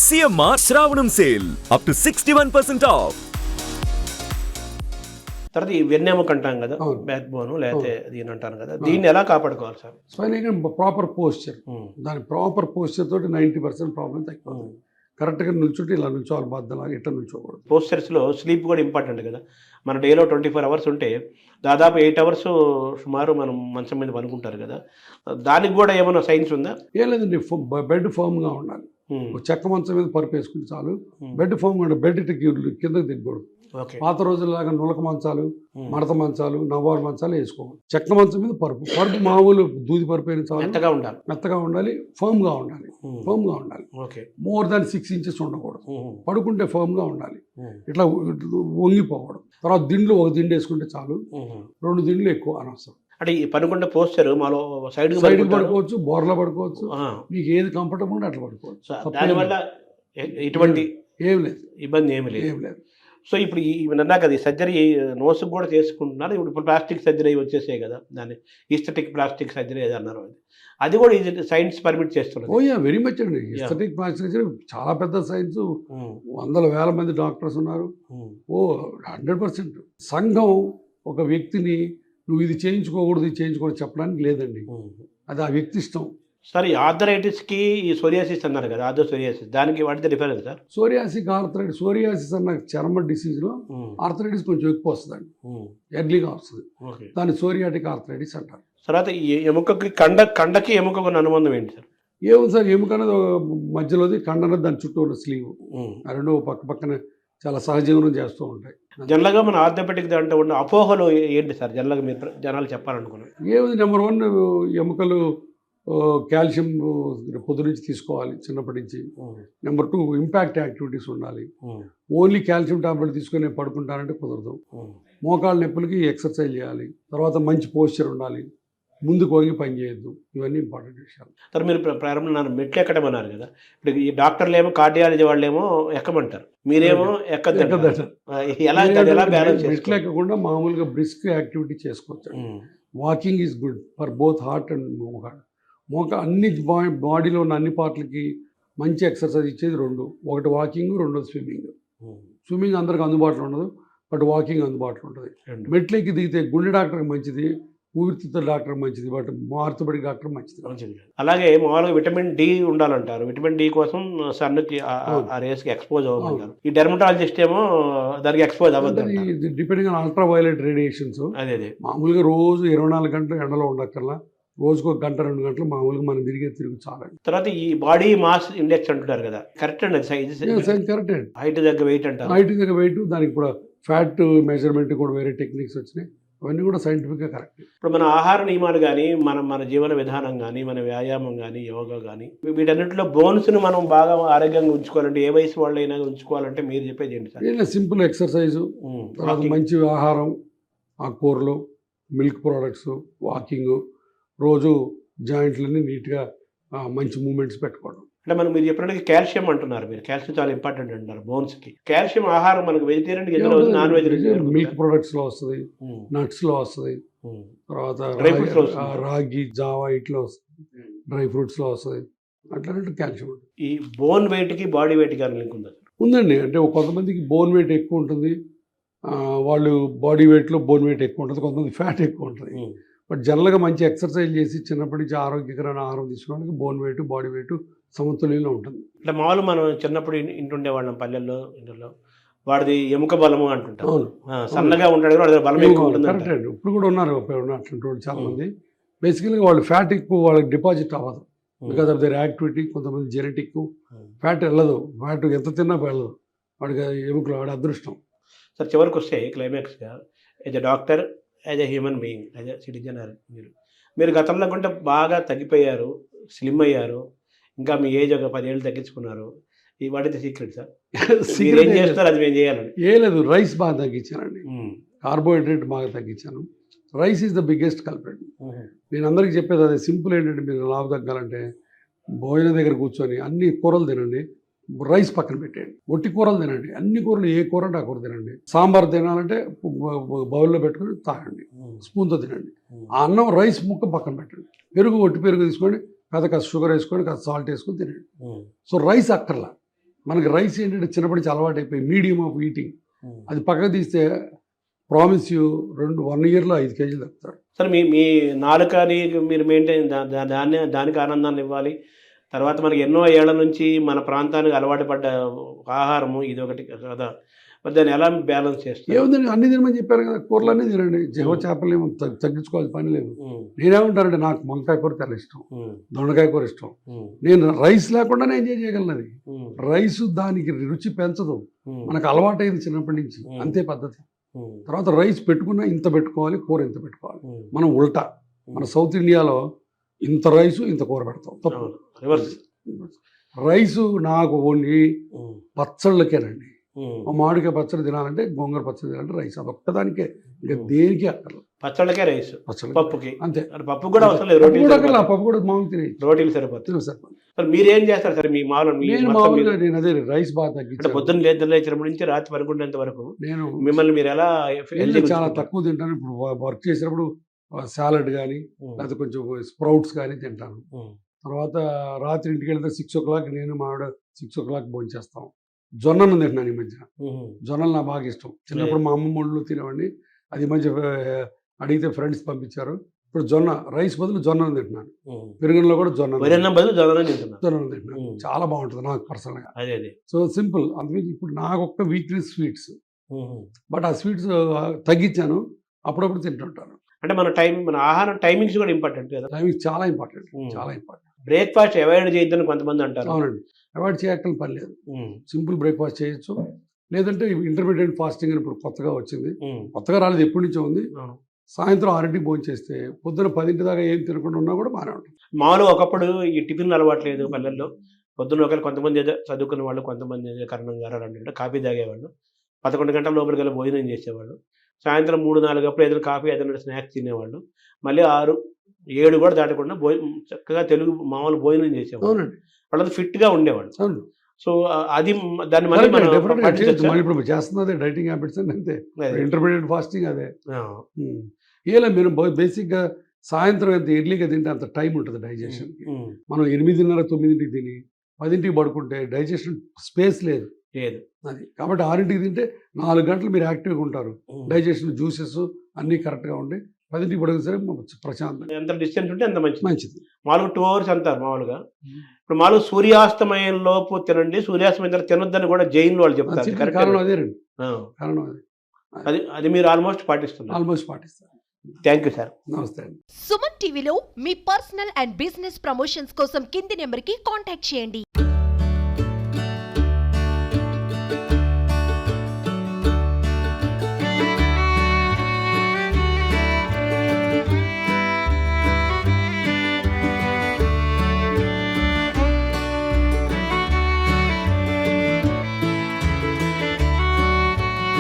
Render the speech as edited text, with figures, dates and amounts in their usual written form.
CMR Shravanam sale up to 61% off. తర్వాత ఈ వెన్నెముక అంటాం కదా, అవును. బ్యాక్ బోన్ లేకపోతే దీని అంటాను కదా, దీన్ని ఎలా కాపాడుకోవాలి సార్? స్పైన్ ప్రాపర్ పోస్చర్, దాని ప్రాపర్ పోస్చర్ తోటి 90% ప్రాబ్లం తగ్గిపోతుంది. కరెక్ట్గా నిల్చుంటే ఇలా నిల్చోవాలి, బద్దలాగా ఇట్లా నిల్చోకూడదు. పోస్చర్స్లో స్లీప్ కూడా ఇంపార్టెంట్ కదా. మన డేలో 24 అవర్స్ ఉంటే దాదాపు 8 అవర్స్ సుమారు మనం మంచం మీద పనుకుంటారు కదా, దానికి కూడా ఏమైనా సైన్స్ ఉందా? ఏం లేదండి, బెడ్ ఫర్మ్గా ఉండాలి. చెక్క మంచం మీద పరుపు వేసుకుంటే చాలు. బెడ్ ఫర్మ్గా ఉండాలి, బెడ్ కిందకి దిగకూడదు. పాత రోజుల్లాగా నులక మంచాలు, మడత మంచాలు, నవ్వారు మంచాలు వేసుకోవాలి. చెక్క మంచం మీద పరుపు మామూలు దూది పరుపు అయిన చాలు. మెత్తగా ఉండాలి, ఫర్మ్గా ఉండాలి. ఫర్మ్గా ఉండాలి, మోర్ దాన్ 6 inches ఉండకూడదు. పడుకుంటే ఫర్మ్గా ఉండాలి, ఇట్లా వంగిపోకూడదు. తర్వాత దిండ్లు ఒక దిండు వేసుకుంటే చాలు, 2 దిండ్లు ఎక్కువ అనవసరం. అంటే ఈ పనుకుంటే పోస్చర్ మాలో సైడ్ పడుకోవచ్చు, బోర్లో పడుకోవచ్చు, మీకు ఏది కంఫర్టబుల్ ఉంటే అట్లా పడుకోవచ్చు. దానివల్ల ఎటువంటి ఏం లేదు, ఇబ్బంది ఏమి లేదు. సో ఇప్పుడు అన్నా కదా, సర్జరీ నోసుకు కూడా చేసుకుంటున్నారు. ఇప్పుడు ప్లాస్టిక్ సర్జరీ వచ్చేసాయి కదా, దాన్ని ఈస్థెటిక్ ప్లాస్టిక్ సర్జరీ ఏదో అన్నారు, అది కూడా సైన్స్ పర్మిట్ చేస్తున్నారు. ఓ యా, వెరీ మచ్ అండి. ఈస్థెటిక్ ప్లాస్టిక్ సర్జరీ చాలా పెద్ద సైన్స్, వందల వేల మంది డాక్టర్స్ ఉన్నారు. ఓ 100%. సంఘం ఒక వ్యక్తిని నువ్వు ఇది చేయించుకోకూడదు, ఇది చేయించుకోకూడదు చెప్పడానికి లేదండి, అది ఆ వ్యక్తి ఇష్టం. సార్, ఈ ఆర్థరైటిస్కి ఈ సోరియాసిస్ అన్నారు కదా, ఆర్థోసోరియాసిస్, దానికి వాటితో డిఫరెన్స్ సార్? సోరియాసిస్ అన్న చర్మ డిసీజ్లో ఆర్థరైటిస్ కొంచెం ఎక్కువ వస్తుందండి, ఎర్లీగా వస్తుంది. దాన్ని సోరియాటిక్ ఆర్థరైటిస్ అంటారు. తర్వాత ఈ ఎముకకి కండకి ఎముకకు అనుబంధం ఏంటి సార్? ఏముంది సార్, ఎముక అనేది మధ్యలోది, కండ అనేది దాని చుట్టూ ఉన్న స్లీవ్, ఆ రెండు పక్క పక్కన చాలా సహజీవనం చేస్తూ ఉంటాయి. జనరల్గా మన ఆర్థోపెటిక్ దాంట్లో ఉన్న అపోహలు ఏంటి సార్? జనరల్గా మీరు జనాలు చెప్పాలనుకున్నారు. ఏముంది, నెంబర్ 1 ఎముకలు కాల్షియం పొద్దు నుంచి తీసుకోవాలి చిన్నప్పటి నుంచి. నెంబర్ 2 ఇంపాక్ట్ యాక్టివిటీస్ ఉండాలి. ఓన్లీ కాల్షియం టాబ్లెట్ తీసుకొని పడుకుంటానంటే కుదరదు. మోకాళ్ళ నొప్పులకి ఎక్సర్సైజ్ చేయాలి. తర్వాత మంచి పోస్చర్ ఉండాలి, ముందుకు వంగి పని చేయొద్దు. ఇవన్నీ ఇంపార్టెంట్ విషయాలు. సార్, మీరు ప్రారంభంలో మెట్లు ఎక్కడమన్నారు కదా, ఇప్పుడు ఈ డాక్టర్లు ఏమో కార్డియాలజీ వాళ్ళు ఏమో ఎక్కమంటారు, మీరేమో ఎక్కదంటారు. ఎలా బ్యాలెన్స్? మెట్లు ఎక్కకుండా మామూలుగా బ్రిస్క్ యాక్టివిటీ చేసుకోవచ్చు. Walking is good for both heart and అన్ని బాడీలో ఉన్న అన్ని పార్ట్లకి మంచి ఎక్సర్సైజ్ ఇచ్చేది 2. ఒకటి వాకింగ్, 2 స్విమ్మింగ్. స్విమ్మింగ్ అందరికి అందుబాటులో ఉండదు, బట్ వాకింగ్ అందుబాటులో ఉంటుంది. మెట్లకి దిగితే గుండె డాక్టర్కి మంచిది, ఊపిరితిత్తుల డాక్టర్ మంచిది, బట్ ఆర్థోపెడిక్ డాక్టర్ మంచిది. అలాగే మామూలుగా విటమిన్ డి ఉండాలంటారు. విటమిన్ డి కోసం సన్కి ఆ రేస్కి ఎక్స్పోజ్ అవ్వమంటారు. ఈ డెర్మటాలజిస్ట్ ఏమో దానికి ఎక్స్పోజ్ అవ్వదు, depending on ultra violet radiations. అదే మామూలుగా రోజు 24 గంటలు ఎండలో ఉండక్కర్లా, రోజుకు 1 గంట 2 గంటలు మామూలుగా మనం తిరుగు చాలండి. తర్వాత ఈ బాడీ మాస్ ఇండెక్స్ అంటున్నారు కదా, కరెక్ట్ అండి? సైజ్ కరెక్ట్ అండి. హైట్ దగ్గర వెయిట్ అంటారు. హైట్ దగ్గర వెయిట్, దానికి కూడా ఫ్యాట్ మెజర్మెంట్ కూడా వేరే టెక్నిక్స్ వచ్చినాయి. అవన్నీ కూడా సైంటిఫిక్గా కరెక్ట్. ఇప్పుడు మన ఆహార నియమాలు కానీ, మన జీవన విధానం కానీ, మన వ్యాయామం కానీ, యోగా కానీ, వీటన్నిటిలో బోన్స్ను మనం బాగా ఆరోగ్యంగా ఉంచుకోవాలంటే, ఏ వయసు వాళ్ళైనా ఉంచుకోవాలంటే మీరు చెప్పేది ఏంటి సార్? సింపుల్ ఎక్సర్సైజు, తర్వాత మంచి ఆహారం, ఆకుకూరలు, మిల్క్ ప్రోడక్ట్స్, వాకింగ్, రోజు జాయింట్లన్నీ నీట్గా మంచి మూమెంట్స్ పెట్టుకోవడం. అంటే మీరు చెప్పినట్టు కాల్షియం అంటున్నారు, మీరు కాల్షియం చాలా ఇంపార్టెంట్ అంటున్నారు బోన్స్కి. కాల్షియం ఆహారం మనకు వెజిటేరియన్, నాన్ వెజిటేరియన్, మిల్క్ ప్రొడక్ట్స్లో వస్తుంది, నట్స్లో వస్తుంది, తర్వాత రాగి జావా ఇట్లా వస్తుంది, డ్రై ఫ్రూట్స్లో వస్తుంది. అట్లా కాల్షియం ఉంటుంది. ఈ బోన్ వెయిట్కి బాడీ వెయిట్ కానీ లింక్ ఉందా? ఉందండి. అంటే కొంతమందికి బోన్ వెయిట్ ఎక్కువ ఉంటుంది, వాళ్ళు బాడీ వెయిట్లో బోన్ వెయిట్ ఎక్కువ ఉంటుంది, కొంతమంది ఫ్యాట్ ఎక్కువ ఉంటుంది. బట్ జనరల్గా మంచి ఎక్సర్సైజ్ చేసి చిన్నప్పటి నుంచి ఆరోగ్యకరమైన ఆహారం తీసుకోవడానికి బోన్ వెయిట్, బాడీ వెయిట్ సమతుల్యంలో ఉంటుంది. అంటే మామూలు మనం చిన్నప్పుడు ఇంటుండేవాళ్ళం పల్లెల్లో, ఇంట్లో వాడిది ఎముక బలము అంటుంటాం. సన్నగా ఉంటాడు, వాడి బలం ఎక్కువ ఉంటుంది. కరెక్ట్ అండి. ఇప్పుడు కూడా ఉన్నారు అట్లాంటి వాళ్ళు చాలా మంది. బేసికల్గా వాళ్ళు ఫ్యాట్ ఎక్కువ వాళ్ళకి డిపాజిట్ అవ్వదు, బికాస్ ఆఫ్ దర్ యాక్టివిటీ. కొంతమంది జెనెటిక్ ఫ్యాట్ వెళ్ళదు, ఫ్యాట్ ఎంత తిన్నా వెళ్ళదు వాడికి, ఎముకలు వాడి అదృష్టం. సార్, చివరికి వస్తే క్లైమాక్స్గా, as a doctor, as a human being, as a citizen, మీరు గతంలో కొంటే బాగా తగ్గిపోయారు, స్లిమ్ అయ్యారు, ఇంకా మీ ఏజ్ ఒక 10 ఏళ్ళు తగ్గించుకున్నారు. What is the secret sir? ఏం చేస్తారు, అది మేము చేయాలండి? ఏ లేదు, రైస్ బాగా తగ్గించానండి, కార్బోహైడ్రేట్ బాగా తగ్గించాను. Rice is the biggest culprit. నేను అందరికీ చెప్పేది అదే, సింపుల్ ఏంటంటే, మీరు లావు తగ్గాలంటే భోజనం దగ్గర కూర్చొని అన్ని కూరలు తినండి, రైస్ పక్కన పెట్టేయండి, ఒట్టి కూరలు తినండి, అన్ని కూరలు, ఏ కూర అంటే ఆ కూర తినండి. సాంబార్ తినాలంటే బౌల్లో పెట్టుకొని తాగండి, స్పూన్తో తినండి. ఆ అన్నం రైస్ ముక్క పక్కన పెట్టండి. ఒట్టి పెరుగు తీసుకోండి, కాస్త షుగర్ వేసుకొని, కాస్త సాల్ట్ వేసుకొని తినండి. సో రైస్ అక్కర్లా, మనకి రైస్ ఏంటంటే చిన్నప్పటి నుంచి అలవాటు అయిపోయి మీడియం ఆఫ్ ఈటింగ్. అది పక్కకు తీస్తే ప్రామిస్ యూ 1 yearలో 5 kgs తగ్గుతాడు. సరే మీ నాలుకని మీరు మెయింటైన్ దానికి ఆనందాన్ని ఇవ్వాలి. తర్వాత మనకి ఎన్నో ఏళ్ల నుంచి మన ప్రాంతానికి అలవాటు పడ్డ ఆహారము ఇది ఒకటి కదా, మరి దాన్ని ఎలా బ్యాలెన్స్ చేస్తారు? ఏముందండి, అన్ని తినమని చెప్పారు కదా, కూరలు అన్నీ తినండి. జీవ చేపలు ఏమో తగ్గించుకోవాల్సిన పని లేదు. నేనేమంటానంటే నాకు వంకాయ కూర చాలా ఇష్టం, దొండకాయ కూర ఇష్టం. నేను రైస్ లేకుండానే ఎంజాయ్ చేయగలను. అది రైస్ దానికి రుచి పెంచదు, మనకు అలవాటైంది చిన్నప్పటి నుంచి, అంతే పద్ధతి. తర్వాత రైస్ పెట్టుకున్నా ఇంత పెట్టుకోవాలి, కూర ఇంత పెట్టుకోవాలి. మనం ఉల్టా, మన సౌత్ ఇండియాలో ఇంత రైసు ఇంత కూర పెడతాం, తప్పు. రైసు నాకు ఓన్లీ పచ్చళ్ళకేనండి. మామిడికాయ పచ్చడి తినాలంటే, గోంగూర పచ్చడి తినాలంటే రైస్, అదొక్కదానికే, ఇంకా దేనికి అక్కర్లేదు. పచ్చళ్ళకే రైస్, పచ్చడి పప్పుకి అంతే. పప్పు కూడా అవసరం లేదు, పప్పు కూడా మామూలు తినే రోటీలు సరిపోతుంది. సార్ మీరేం చేస్తారు సార్? మీ మామూలుగా నేను అదే రైస్ బాగా తగ్గించాను. పొద్దున్న లేచినప్పటి నుంచి రాత్రి పడుకునేంత వరకు నేను మిమ్మల్ని మీరు ఎలా చాలా తక్కువ తింటాను. ఇప్పుడు వర్క్ చేసినప్పుడు సాలడ్ కానీ లేకపోతే కొంచెం స్ప్రౌట్స్ కానీ తింటాను. తర్వాత రాత్రి ఇంటికి వెళ్తే 6 o'clock నేను మావిడ 6 o'clock భోజనం చేస్తాం. జొన్నను తింటున్నాను ఈ మధ్య. జొన్నలు నాకు బాగా ఇష్టం. చిన్నప్పుడు మా అమ్మమ్మ ఒళ్ళు తినేవాడిని, అది ఈ మధ్య అడిగితే ఫ్రెండ్స్ పంపించారు. ఇప్పుడు జొన్న రైస్ బదులు జొన్నను తింటున్నాను. పెరుగులో కూడా జొన్నను తింటున్నాను. చాలా బాగుంటుంది నాకు పర్సనల్గా. So simple. అందుకని ఇప్పుడు నాకు ఒక్క వీక్నెస్ స్వీట్స్, బట్ ఆ స్వీట్స్ తగ్గించాను, అప్పుడప్పుడు తింటుంటాను. అంటే మన ఆహారం టైమింగ్స్ కూడా ఇంపార్టెంట్ కదా. టైమింగ్స్ చాలా ఇంపార్టెంట్, చాలా ఇంపార్టెంట్. బ్రేక్ఫాస్ట్ అవాయిడ్ చేయొద్దని కొంతమంది అంటారు. అవునండి, అవాయిడ్ చేయక్కల పని లేదు. సింపుల్ బ్రేక్ఫాస్ట్ చేయొచ్చు, లేదంటే ఇంటర్మీడియట్ ఫాస్టింగ్ అని ఇప్పుడు కొత్తగా వచ్చింది. కొత్తగా రాలేదు, ఎప్పటి నుంచో ఉంది. సాయంత్రం 6 భోజనం చేస్తే పొద్దున 10 దాకా ఏం తినకుండా ఉన్నా కూడా బాగానే ఉంటుంది. మామూలుగా ఒకప్పుడు ఈ టిఫిన్ అలవాట్లేదు పల్లెల్లో. పొద్దున్న ఒకవేళ కొంతమంది ఏదో చదువుకున్న వాళ్ళు, కొంతమంది ఏదో కరణం గారు అంటే కాఫీ తాగేవాళ్ళు, 11 గంటల లోపలికి వెళ్ళి భోజనం చేసేవాళ్ళు. సాయంత్రం 3-4 అప్పుడు ఏదైనా కాఫీ ఏదైనా స్నాక్స్ తినేవాళ్ళు. మళ్ళీ 6-7 కూడా దాటకుండా చక్కగా తెలుగు మామూలు భోజనం చేసేవాళ్ళు. వాళ్ళంతా ఫిట్గా ఉండేవాళ్ళు. సో అది దాన్ని మళ్ళీ ఇప్పుడు చేస్తున్నదే డైటింగ్ హ్యాబిట్స్ అని, అంతే. ఇంటర్మీడియట్ ఫాస్టింగ్ అదే. ఇలా మీరు బేసిక్గా సాయంత్రం ఎంత ఎర్లీగా తింటే అంత టైం ఉంటుంది డైజెషన్కి. మనం 8:30-9 తిని 10 పడుకుంటే డైజెషన్ స్పేస్ లేదు. అది కాబట్టి 6 తింటే 4 గంటలు మీరు యాక్టివ్గా ఉంటారు. డైజెషన్ జ్యూసెస్ అన్నీ కరెక్ట్గా ఉండి 10 పడుకునే సరే ప్రశాంతం. ఎంత డిస్టెన్స్ ఉంటే అంత మంచిది. మామూలుగా 2 hours అంటారు మామూలుగా. ఇప్పుడు మామూలుగా సూర్యాస్తమయం లోపు తినండి, సూర్యాస్తమయం తర్వాత తినొద్దని కూడా జైన్లో వాళ్ళు చెప్తారు. కారణం అదే రండి, కారణం అదే. అది మీరు ఆల్మోస్ట్ పాటిస్తారు. Thank you sir. నమస్తే అండి. సుమన్ టీవీలో మీ పర్సనల్ అండ్ బిజినెస్ ప్రమోషన్స్ కోసం కింది నెంబర్కి కాంటాక్ట్ చేయండి.